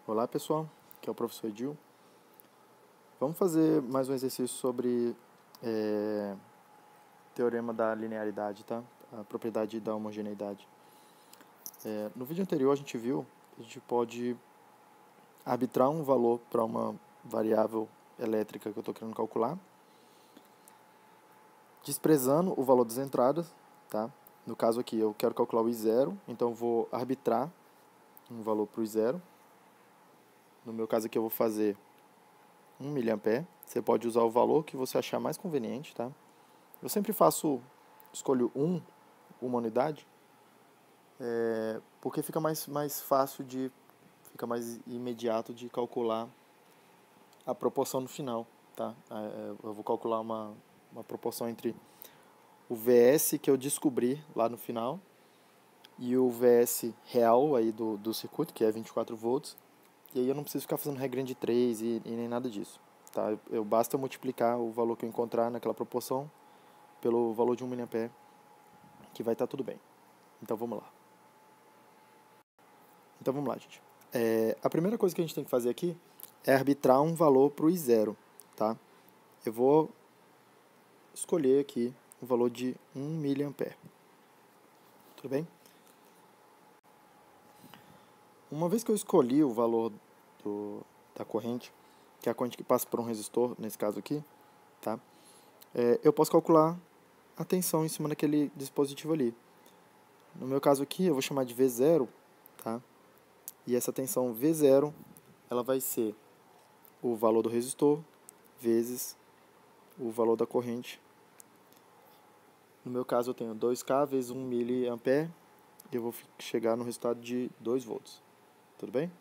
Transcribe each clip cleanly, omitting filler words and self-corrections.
Olá pessoal, aqui é o professor Edil. Vamos fazer mais um exercício sobre teorema da linearidade, tá? A propriedade da homogeneidade. No vídeo anterior a gente viu que a gente pode arbitrar um valor para uma variável elétrica que eu estou querendo calcular, desprezando o valor das entradas, tá? No caso aqui eu quero calcular o I0, então eu vou arbitrar um valor para o I0. No meu caso aqui eu vou fazer 1 mA. Você pode usar o valor que você achar mais conveniente, tá? Eu sempre escolho uma unidade, porque fica mais fácil fica mais imediato de calcular a proporção no final, tá? Eu vou calcular uma proporção entre o VS que eu descobri lá no final e o VS real aí do circuito, que é 24 volts. E aí eu não preciso ficar fazendo regrinha de 3 e nem nada disso, tá? Basta multiplicar o valor que eu encontrar naquela proporção pelo valor de 1 mA, que vai estar tudo bem. Então vamos lá. Gente. A primeira coisa que a gente tem que fazer aqui é arbitrar um valor para o I0, tá? Eu vou escolher aqui o valor de 1 mA. Tudo bem? Uma vez que eu escolhi o valor da corrente, que é a corrente que passa por um resistor, nesse caso aqui, tá? Eu posso calcular a tensão em cima daquele dispositivo ali. No meu caso aqui, eu vou chamar de V0, tá? E essa tensão V0, ela vai ser o valor do resistor vezes o valor da corrente. No meu caso, eu tenho 2K vezes 1 mA, e eu vou chegar no resultado de 2 volts. Tudo bem?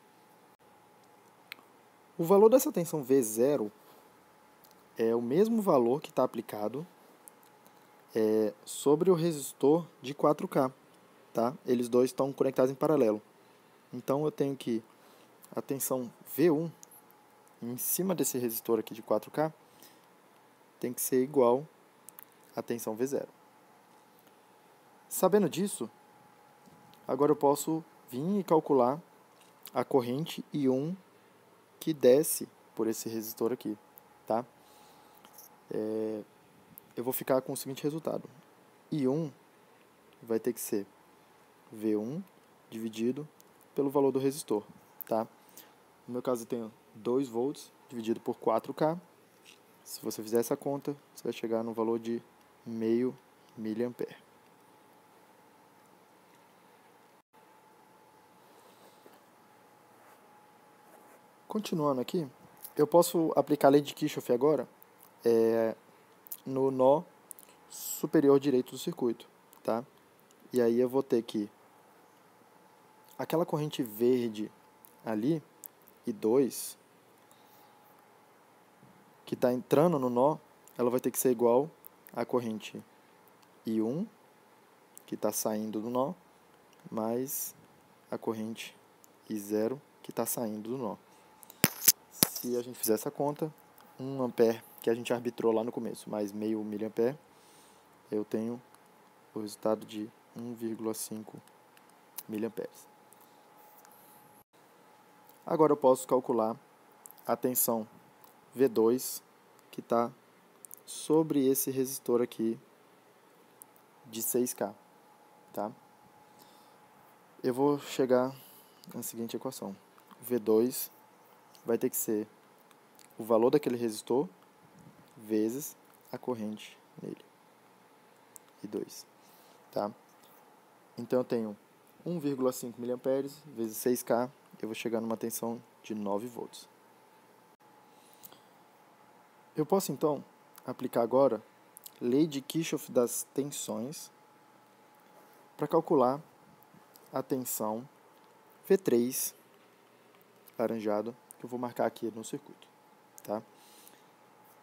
O valor dessa tensão V0 é o mesmo valor que está aplicado sobre o resistor de 4K. Tá? Eles dois estão conectados em paralelo. Então eu tenho que a tensão V1 em cima desse resistor aqui de 4K tem que ser igual à tensão V0. Sabendo disso, agora eu posso vir e calcular a corrente I1 que desce por esse resistor aqui, tá? Eu vou ficar com o seguinte resultado. I1 vai ter que ser V1 dividido pelo valor do resistor, tá? No meu caso eu tenho 2 volts dividido por 4K. Se você fizer essa conta, você vai chegar no valor de meio miliampere. Continuando aqui, eu posso aplicar a lei de Kirchhoff agora no nó superior direito do circuito, tá? E aí eu vou ter que aquela corrente verde ali, I2, que está entrando no nó, ela vai ter que ser igual à corrente I1, que está saindo do nó, mais a corrente I0, que está saindo do nó. Se a gente fizer essa conta, 1 ampere, que a gente arbitrou lá no começo, mais meio miliampere, eu tenho o resultado de 1,5 miliamperes. Agora eu posso calcular a tensão V2, que está sobre esse resistor aqui de 6K, tá? Eu vou chegar na seguinte equação. V2 vai ter que ser o valor daquele resistor vezes a corrente nele. I2, tá? Então eu tenho 1,5 miliamperes vezes 6K, eu vou chegar numa tensão de 9 volts. Eu posso então aplicar agora lei de Kirchhoff das tensões para calcular a tensão V3 laranjado, que eu vou marcar aqui no circuito, tá?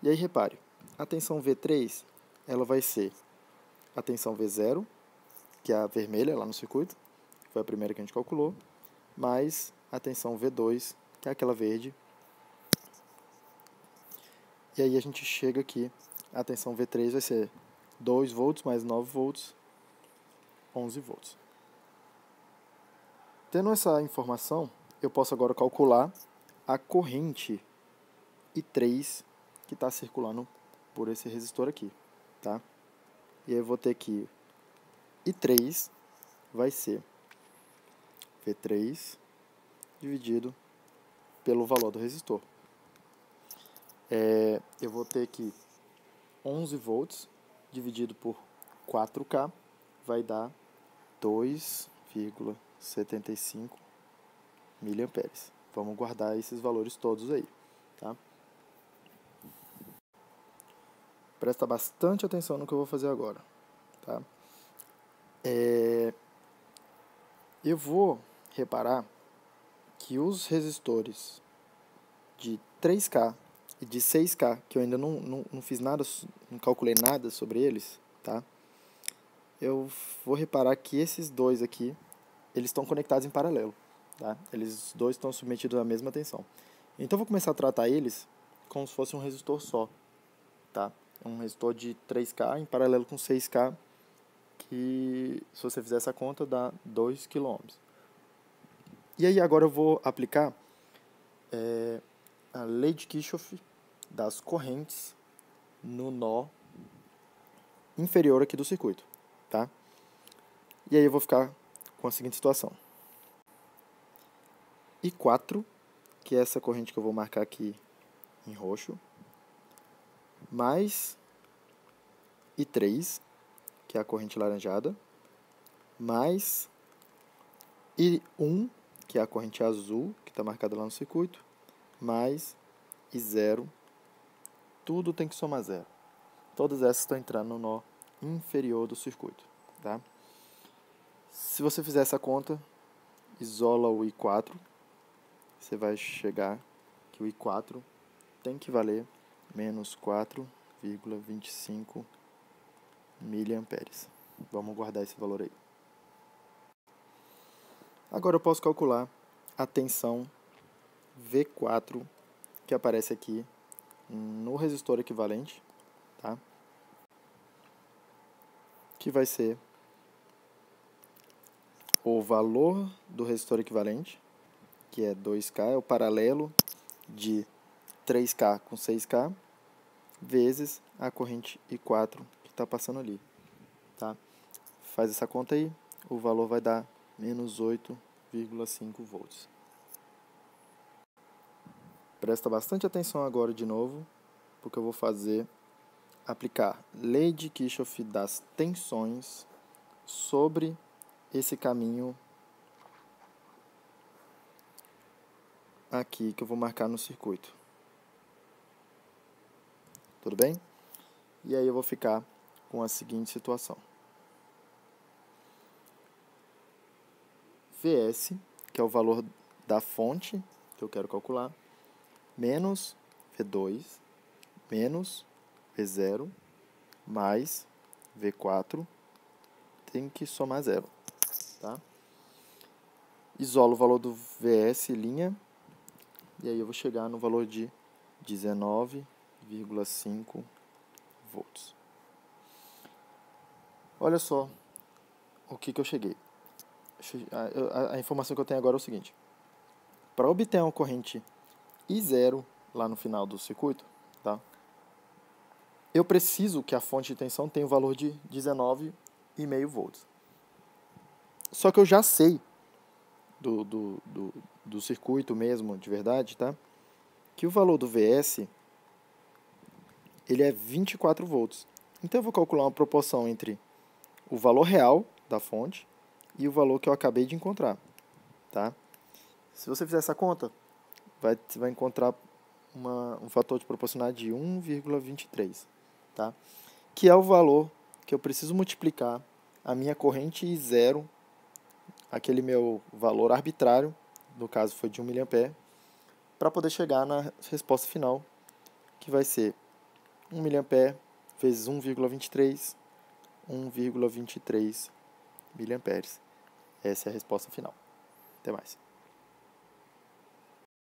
E aí repare, a tensão V3, ela vai ser a tensão V0, que é a vermelha lá no circuito, que foi a primeira que a gente calculou, mais a tensão V2, que é aquela verde. E aí a gente chega aqui, a tensão V3 vai ser 2 volts mais 9 volts, 11 volts. Tendo essa informação, eu posso agora calcular a corrente I3 que está circulando por esse resistor aqui, tá? E aí eu vou ter que I3 vai ser V3 dividido pelo valor do resistor. Eu vou ter que 11 volts dividido por 4K vai dar 2,75 miliamperes. Vamos guardar esses valores todos aí, tá? Presta bastante atenção no que eu vou fazer agora, tá? Eu vou reparar que os resistores de 3K e de 6K, que eu ainda não fiz nada, não calculei nada sobre eles, tá? Eu vou reparar que esses dois aqui, eles estão conectados em paralelo, tá? Eles dois estão submetidos à mesma tensão. Então eu vou começar a tratar eles como se fosse um resistor só, tá? Um resistor de 3K em paralelo com 6K, que se você fizer essa conta dá 2 kΩ. E aí agora eu vou aplicar a lei de Kirchhoff das correntes no nó inferior aqui do circuito, tá? E aí eu vou ficar com a seguinte situação. I4, que é essa corrente que eu vou marcar aqui em roxo, mais I3, que é a corrente laranjada, mais I1, que é a corrente azul, que está marcada lá no circuito, mais I0, tudo tem que somar zero. Todas essas estão entrando no nó inferior do circuito, tá? Se você fizer essa conta, isola o I4, você vai chegar que o I4 tem que valer menos 4,25 miliamperes. Vamos guardar esse valor aí. Agora eu posso calcular a tensão V4 que aparece aqui no resistor equivalente, tá? Que vai ser o valor do resistor equivalente, que é 2K, é o paralelo de 3K com 6K, vezes a corrente I4 que está passando ali, tá? Faz essa conta aí, o valor vai dar menos 8,5 volts. Presta bastante atenção agora de novo, porque eu vou aplicar lei de Kirchhoff das tensões sobre esse caminho aqui que eu vou marcar no circuito. Tudo bem? E aí eu vou ficar com a seguinte situação. Vs, que é o valor da fonte que eu quero calcular, menos V2, menos V0, mais V4, tem que somar zero, tá? Isolo o valor do Vs linha, e aí eu vou chegar no valor de 19,5 volts. Olha só o que eu cheguei. A informação que eu tenho agora é o seguinte. Para obter uma corrente I0 lá no final do circuito, tá? Eu preciso que a fonte de tensão tenha o valor de 19,5 volts. Só que eu já sei do circuito mesmo, de verdade, tá? Que o valor do Vs ele é 24 volts. Então eu vou calcular uma proporção entre o valor real da fonte e o valor que eu acabei de encontrar, tá? Se você fizer essa conta, você vai encontrar um fator de proporcionalidade de 1,23, tá? Que é o valor que eu preciso multiplicar a minha corrente I0, aquele meu valor arbitrário, no caso foi de 1 mA, para poder chegar na resposta final, que vai ser 1 mA vezes 1,23, 1,23 miliamperes. Essa é a resposta final. Até mais.